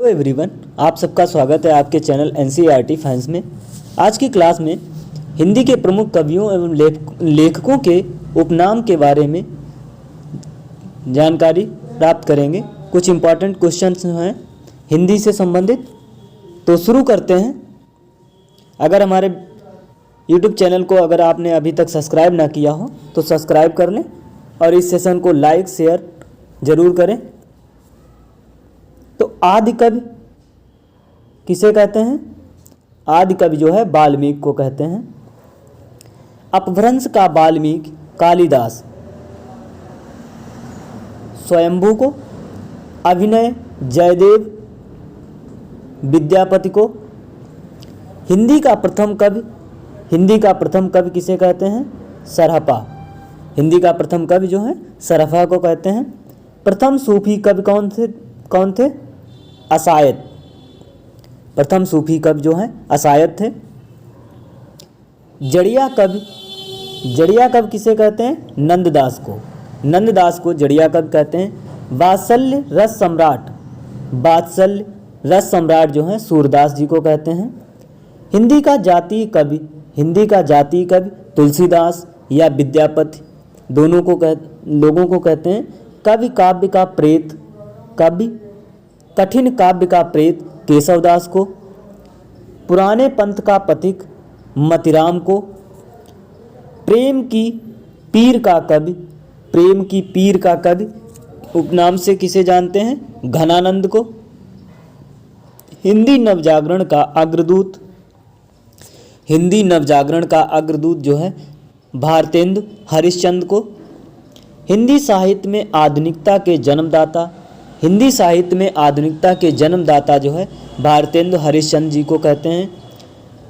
Hello everyone, आप सबका स्वागत है आपके चैनल एनसीईआरटी फाइंस में। आज की क्लास में हिंदी के प्रमुख कवियों एवं लेखकों के उपनाम के बारे में जानकारी प्राप्त करेंगे। कुछ इम्पॉर्टेंट क्वेश्चंस हैं हिंदी से संबंधित, तो शुरू करते हैं। अगर हमारे यूट्यूब चैनल को अगर आपने अभी तक सब्सक्राइब ना किया हो तो सब्सक्राइब कर लें और इस सेशन को लाइक शेयर ज़रूर करें। तो आदि कवि किसे कहते हैं? आदि कवि जो है वाल्मीकि को कहते हैं। अपभ्रंश का वाल्मीकि कालिदास, स्वयंभू को, अभिनय जयदेव विद्यापति को। हिंदी का प्रथम कवि किसे कहते हैं? सरहपा। हिंदी का प्रथम कवि जो है सरहपा को कहते हैं। प्रथम सूफी कवि कौन थे? असायत। प्रथम सूफी कवि जो हैं असायत थे। जड़िया कवि किसे कहते हैं? नंददास को जड़िया कवि कहते हैं। वात्सल्य रस सम्राट जो हैं सूरदास जी को कहते हैं। हिंदी का जातीय कवि तुलसीदास या विद्यापति लोगों को कहते हैं। कठिन काव्य का प्रेत केशवदास को। पुराने पंथ का पथिक मतिराम को। प्रेम की पीर का कवि उपनाम से किसे जानते हैं? घनानंद को। हिंदी नवजागरण का अग्रदूत जो है भारतेंदु हरिश्चंद्र को। हिंदी साहित्य में आधुनिकता के जन्मदाता जो है भारतेंदु हरिश्चंद्र जी को कहते हैं।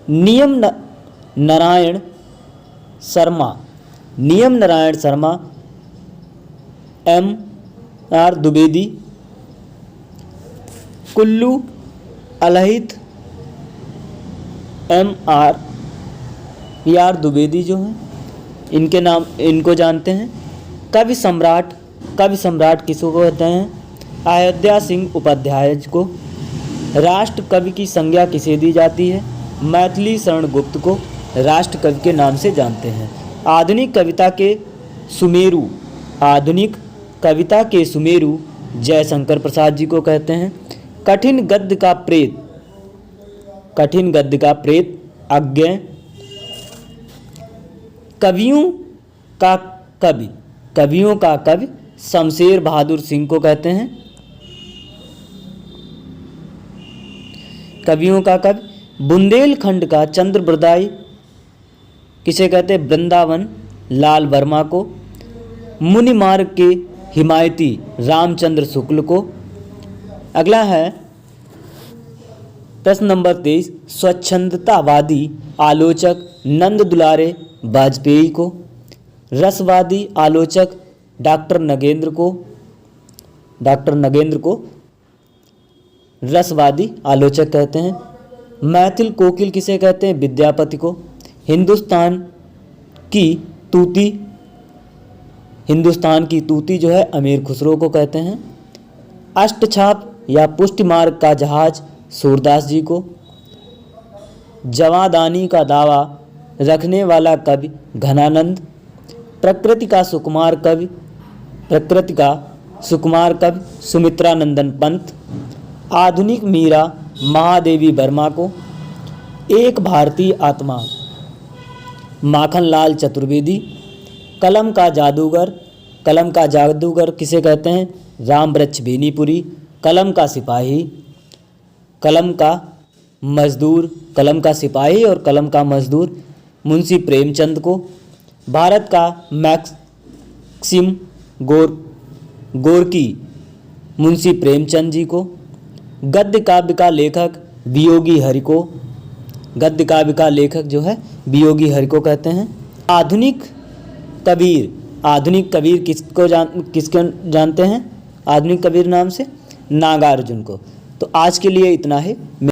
नियम नारायण शर्मा M.R. द्विवेदी। कुल्लू अलहित M.R. द्विवेदी जो हैं इनको जानते हैं। कवि सम्राट किसको कहते हैं? अयोध्या सिंह उपाध्याय को। राष्ट्र कवि की संज्ञा किसे दी जाती है? मैथिली शरण गुप्त को राष्ट्र कवि के नाम से जानते हैं। आधुनिक कविता के सुमेरु जयशंकर प्रसाद जी को कहते हैं। कठिन गद्य का प्रेत अज्ञेय। कवियों का कवि शमशेर बहादुर सिंह को कहते हैं। कवियों का कवि बुंदेलखंड का चंद्रबरदाई किसे कहते हैं? वृंदावन लाल वर्मा को। मुनि मार्ग के हिमायती रामचंद्र शुक्ल को। अगला है प्रश्न नंबर 23। स्वच्छंदतावादी आलोचक नंद दुलारे वाजपेयी को। रसवादी आलोचक डॉक्टर नगेंद्र को रसवादी आलोचक कहते हैं। मैथिल कोकिल किसे कहते हैं? विद्यापति को। हिंदुस्तान की तूती जो है अमीर खुसरो को कहते हैं। अष्टछाप या पुष्टिमार्ग का जहाज सूरदास जी को। जवादानी का दावा रखने वाला कवि घनानंद। प्रकृति का सुकुमार कवि सुमित्रानंदन पंत। आधुनिक मीरा महादेवी वर्मा को। एक भारतीय आत्मा माखनलाल चतुर्वेदी। कलम का जादूगर किसे कहते हैं? रामवृक्ष बेनीपुरी। कलम का सिपाही और कलम का मजदूर मुंशी प्रेमचंद को। भारत का मैक्सिम गोरकी मुंशी प्रेमचंद जी को। गद्य काव्य का लेखक वियोगी हरि को। गद्य काव्य का लेखक जो है वियोगी हरि को कहते हैं। आधुनिक कबीर किसको जानते हैं? आधुनिक कबीर नाम से नागार्जुन को। तो आज के लिए इतना ही।